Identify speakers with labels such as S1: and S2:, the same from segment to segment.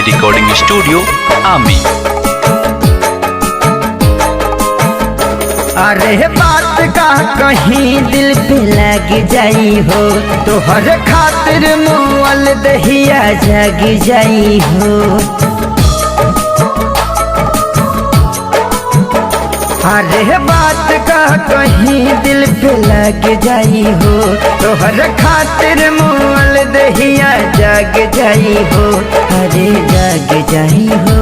S1: Recording studio आमी।
S2: अरे बात का कहीं दिल पे लग जाई हो, तो हर खातिर मुअल दहिया जग जाई हो। अरे बात का कहीं दिल पे लग जाई हो, तो हर खातिर मुअल दहिया जग जाई हो। अरे जग जाई हो,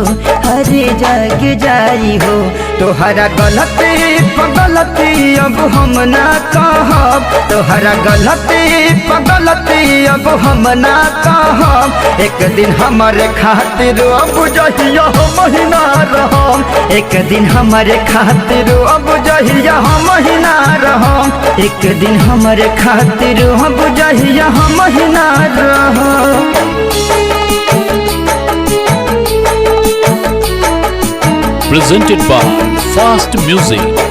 S2: अरे जग जाई हो। तोहरा गलती पगलती अब हम ना कहब, तोहरा गलती पगलती अब हम ना कहब। एक दिन हमारे खातिर अब जहिया हम ही ना रहम, एक दिन हमारे खातिर अब जहिया हम ही ना रहम, एक दिन हमारे खातिर अब जहिया हम ही ना रहम।
S1: Presented by Fast Music।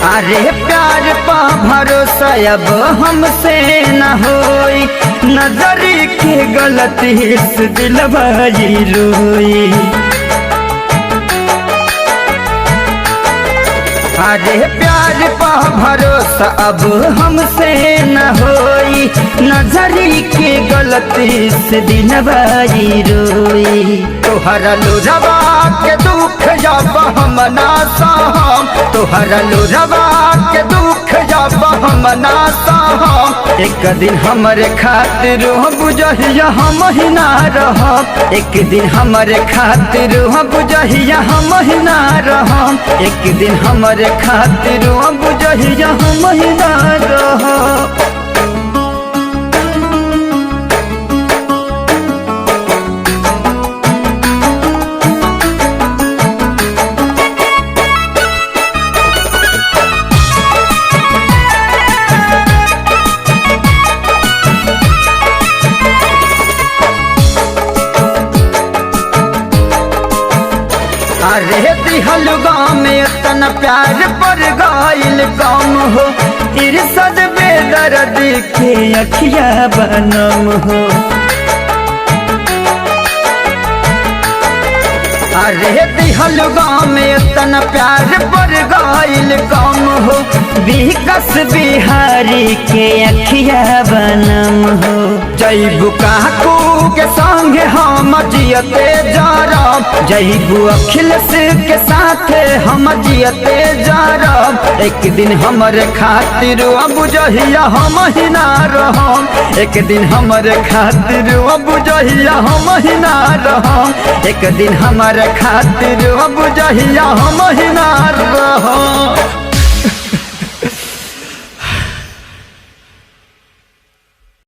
S2: अरे प्यार पा भरोसा अब हमसे न होई, नजरी के गलती से दिलवाई रोई। अरे प्यार पा भरोसा अब हमसे न होई, नजरी के गलती से दिलवाई रोई। तोहरा लोरवा के दुख जब हम ना सहम, तोहरा लोरवा के दुख जब हम ना सहम। एक दिन हमारे खातिर बुझहिया हम ही ना रहम, एक दिन हमारे खातिर बुझहिया हम ही ना रहम, एक दिन हमारे खातिर बुझहिया हम ही ना रहम। अरे दिहल गाँव में इतना प्यार पर गाइल कम हो, इरसद बेदर्द के अखिया बनम हो। अरे दिहल गाँव में इतना प्यार पर गाइल कम हो, विकास बिहारी के अखिया बनम हो। जैबू काकू के संग हम जियते जारब, जैबू अखिलेश के साथ हम जियते जारब। एक दिन हमारे खातिर अब जहिया हम ही ना रहम, एक दिन हमारे खातिर अब जहिया हम ही ना रहम, एक दिन हमारे खातिर अब जहिया हम ही ना रहम।